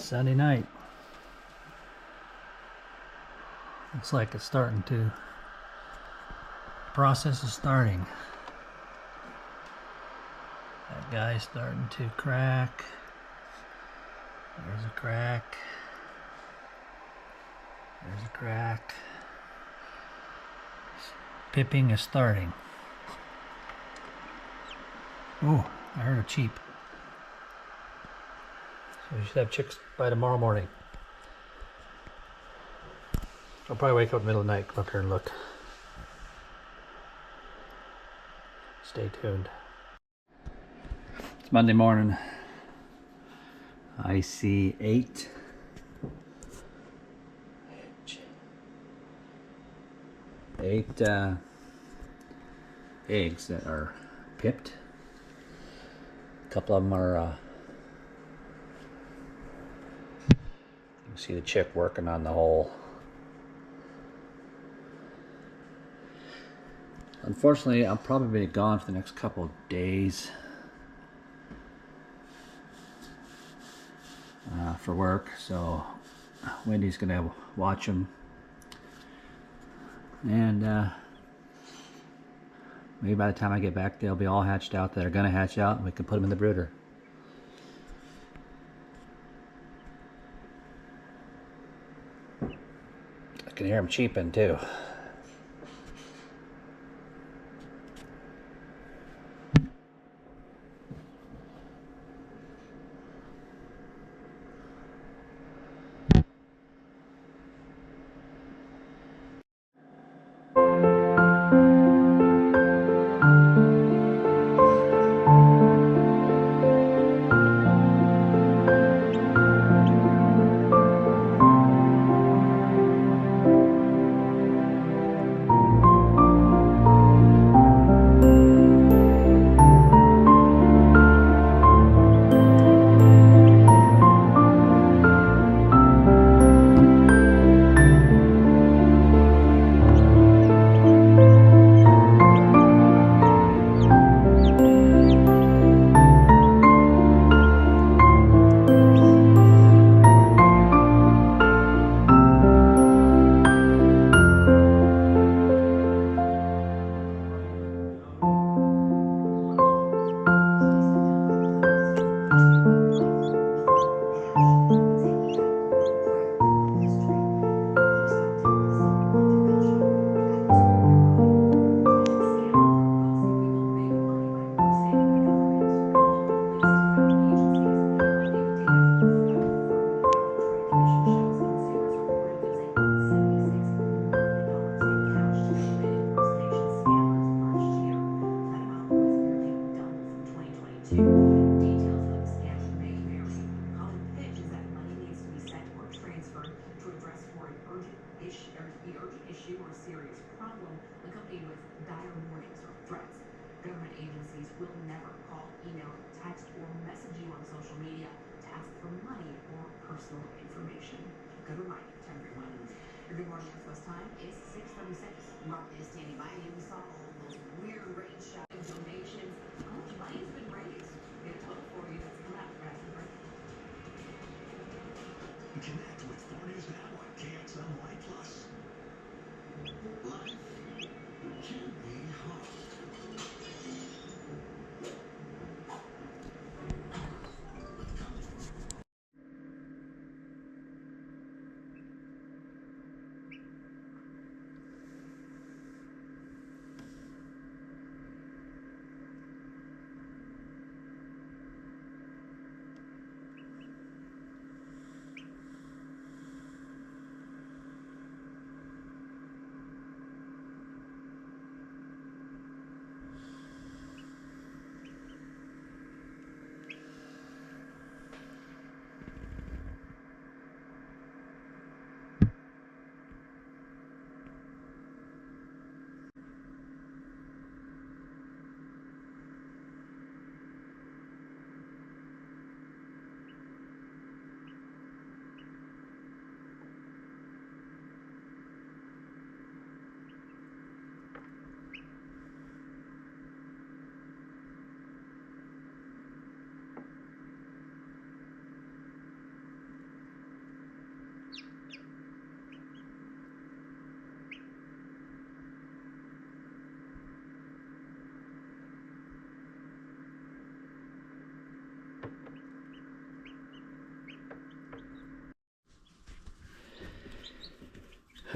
Sunday night. Looks like it's starting to, process is starting. That guy's starting to crack. There's a crack. There's a crack. Pipping is starting. Oh, I heard a cheep. So we should have chicks by tomorrow morning. I'll probably wake up in the middle of the night, come up here and look. Stay tuned. It's Monday morning. I see 8 eggs that are pipped. A couple of them are you can see the chick working on the hole. Unfortunately, I'll probably be gone for the next couple of days for work, so Wendy's gonna watch them, and maybe by the time I get back they'll be all hatched out. They're gonna hatch out and we can put them in the brooder. I can hear them cheeping too.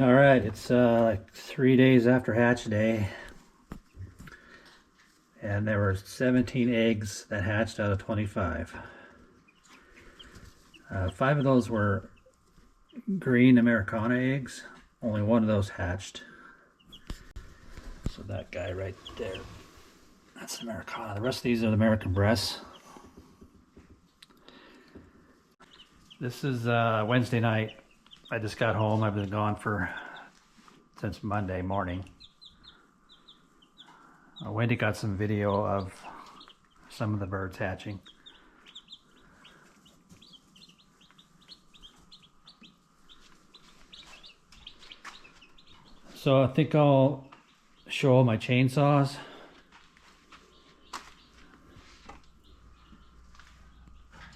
All right, it's like 3 days after hatch day, and there were 17 eggs that hatched out of 25. 5 of those were green Americana eggs. Only one of those hatched. So that guy right there, that's an Americana. The rest of these are the American breasts. This is Wednesday night. I just got home. I've been gone since Monday morning. Wendy got some video of some of the birds hatching. So I think I'll show my chainsaws.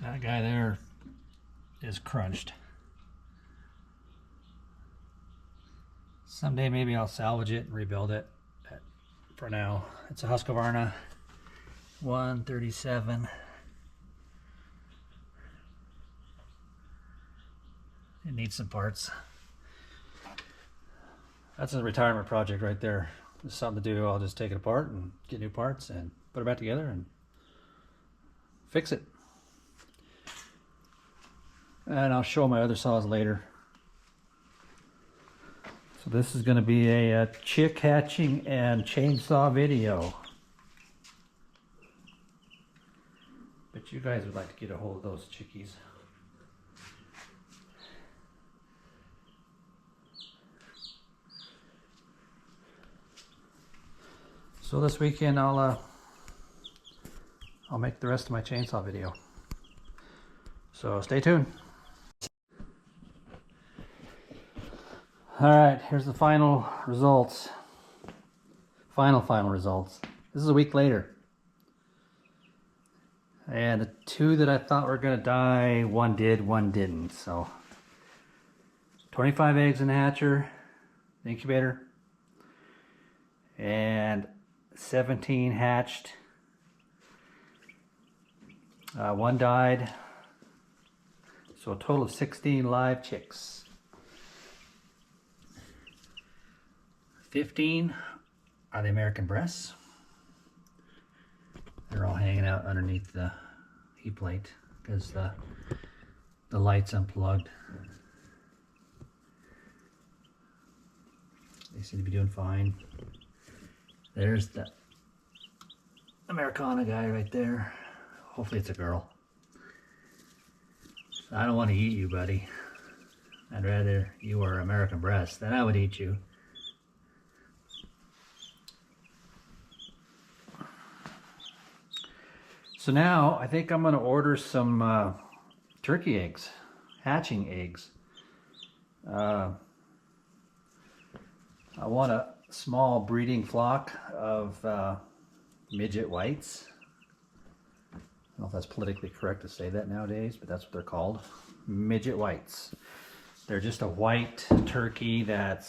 That guy there is crunched. Someday maybe I'll salvage it and rebuild it. But for now, it's a Husqvarna 137. It needs some parts. That's a retirement project right there. It's something to do. I'll just take it apart and get new parts and put it back together and fix it. And I'll show my other saws later. So this is going to be a chick hatching and chainsaw video. But you guys would like to get a hold of those chickies. So this weekend I'll make the rest of my chainsaw video. So stay tuned. All right, here's the final results. Final results. This is a week later. And the 2 that I thought were gonna die, one did, one didn't. So 25 eggs in the hatcher, the incubator, and 17 hatched. One died. So a total of 16 live chicks. 15 are the American breasts. They're all hanging out underneath the heat plate because the light's unplugged. They seem to be doing fine. There's the Americana guy right there. Hopefully it's a girl. I don't want to eat you, buddy. I'd rather you were American breast, then I would eat you. So now I think I'm going to order some turkey eggs, hatching eggs. I want a small breeding flock of midget whites. I don't know if that's politically correct to say that nowadays, but that's what they're called. Midget whites. They're just a white turkey that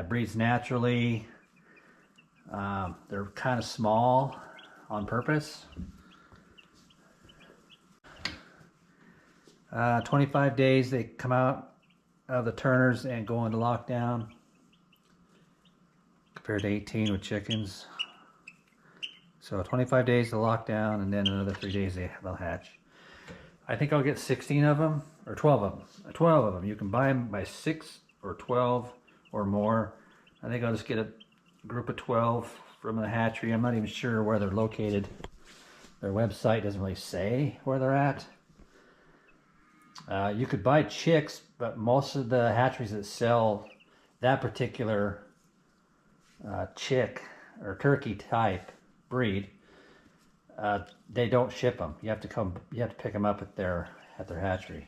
breeds naturally. They're kind of small on purpose. 25 days they come out of the turners and go into lockdown, compared to 18 with chickens. So 25 days to lockdown, and then another 3 days they'll hatch. I think I'll get 16 of them, or 12 of them. 12 of them. You can buy them by 6 or 12 or more. I think I'll just get a group of 12 from the hatchery. I'm not even sure where they're located. Their website doesn't really say where they're at. You could buy chicks, but most of the hatcheries that sell that particular chick or turkey type breed, they don't ship them. You have to pick them up at their hatchery.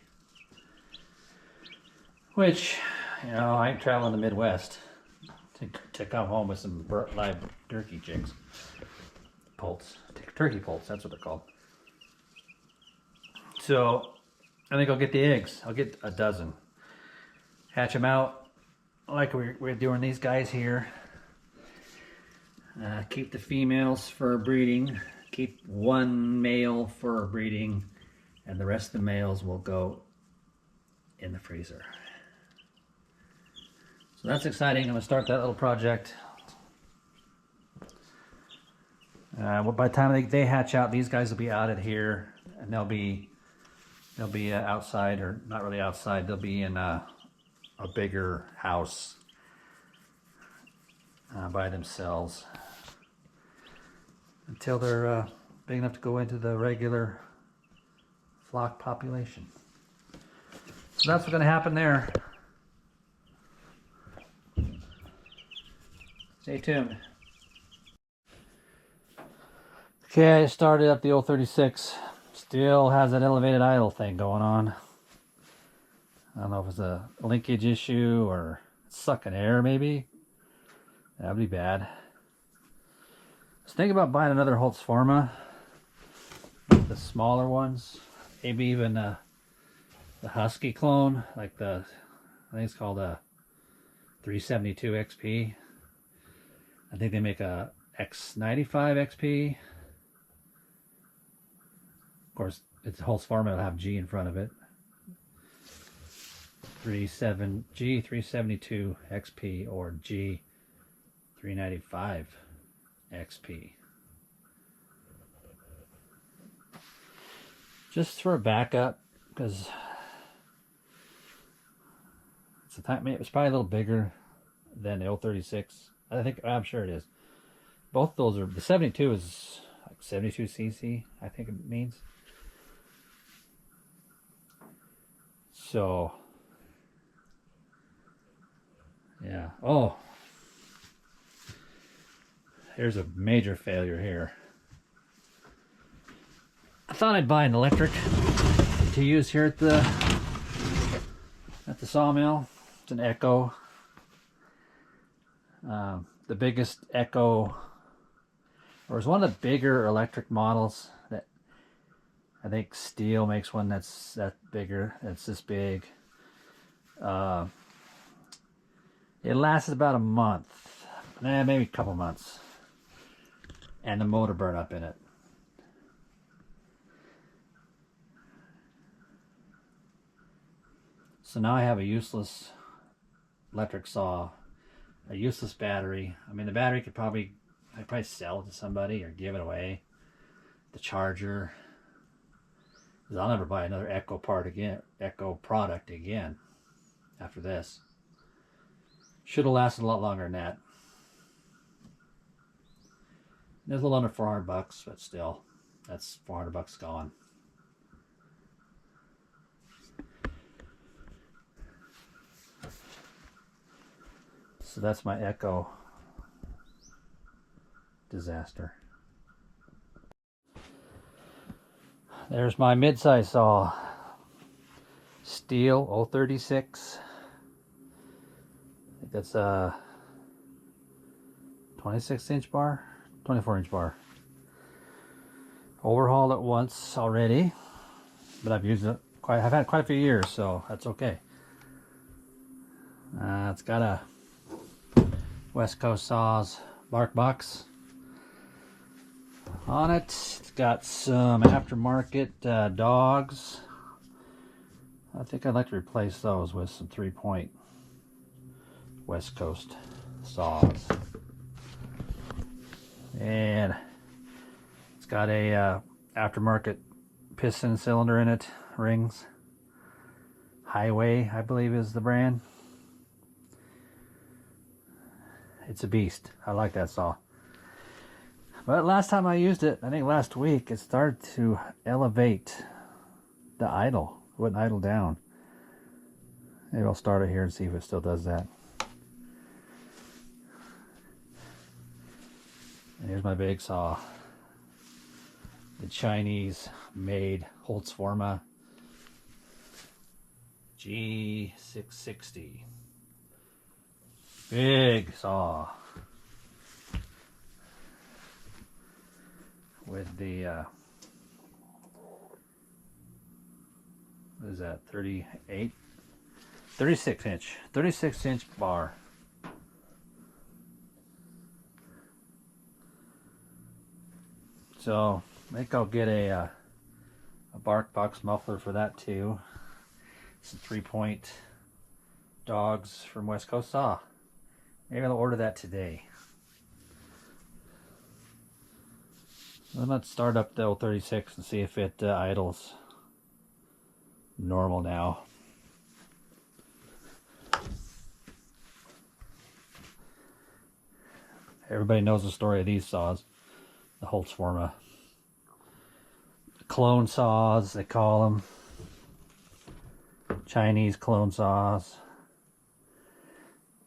Which, you know, I ain't traveling the Midwest to come home with some live turkey chicks. Poults, turkey poults, that's what they're called. So I think I'll get the eggs. I'll get a dozen. Hatch them out like we're doing these guys here. Keep the females for breeding. Keep one male for breeding. And the rest of the males will go in the freezer. So that's exciting. I'm gonna start that little project. Well, by the time they hatch out, these guys will be out of here, and they'll be outside, or not really outside. They'll be in a bigger house by themselves until they're big enough to go into the regular flock population. So that's what's going to happen there. Stay tuned. Okay, I started up the old 36. Still has that elevated idle thing going on. I don't know if it's a linkage issue or sucking air maybe. That'd be bad. I was thinking about buying another Holtzforma. The smaller ones. Maybe even the Husky clone. Like I think it's called a 372 XP. I think they make a X95 XP. Of course, it's a Holtzforma. It'll have G in front of it. G372 XP or G395 XP. Just for a backup, because it's probably a little bigger than the 036. I'm sure it is. Both those are, the 72 is like 72 cc, I think it means. So, yeah. Oh, here's a major failure here. I thought I'd buy an electric to use here at the sawmill. It's an Echo. The biggest Echo, or it's one of the bigger electric models that I think Steel makes one that's bigger. It's this big. It lasted about a month, maybe a couple months, and the motor burned up in it. So now I have a useless electric saw, a useless battery. I mean, the battery I'd probably sell it to somebody or give it away. The charger, because I'll never buy another Echo product again after this. Should have lasted a lot longer than that. It was a little under 400 bucks, but still, that's 400 bucks gone. So that's my Echo disaster. There's my mid-size saw. Steel 036. I think that's a 26-inch bar, 24-inch bar. Overhauled it once already, but I've used it I've had quite a few years, so that's okay. It's got a West Coast Saws bark box on it. It's got some aftermarket dogs. I think I'd like to replace those with some 3-point West Coast saws. And it's got a aftermarket piston cylinder in it, rings. Highway, I believe, is the brand. It's a beast. I like that saw. But last time I used it, I think last week, it started to elevate the idle. It wouldn't idle down. Maybe I'll start it here and see if it still does that. And here's my big saw. The Chinese-made Holtzforma G660. Big saw. With the, what is that, 38? 36-inch bar. So, I think I'll get a bark box muffler for that too. Some 3-point dogs from West Coast Saw. Maybe I'll order that today. I'm gonna start up the 36 and see if it idles normal now. Everybody knows the story of these saws, the Holtzforma. Clone saws, they call them. Chinese clone saws.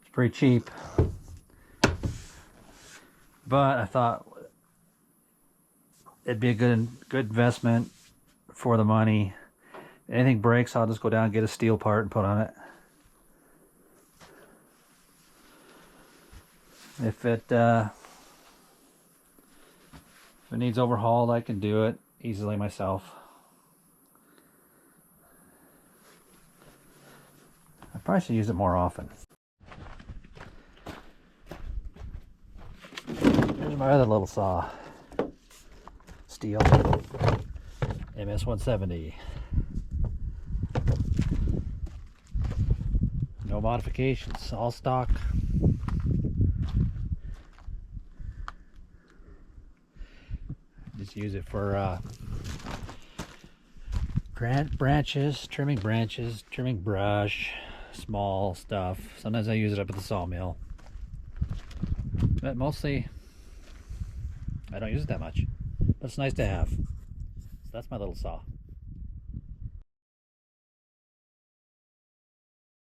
It's pretty cheap. But I thought it'd be a good investment for the money. If anything breaks, I'll just go down and get a steel part and put on it. If it needs overhauled, I can do it easily myself. I probably should use it more often. Here's my other little saw. Steel. MS-170. No modifications, all stock. Just use it for branches, trimming brush, small stuff. Sometimes I use it up at the sawmill, but mostly I don't use it that much. But it's nice to have. So that's my little saw.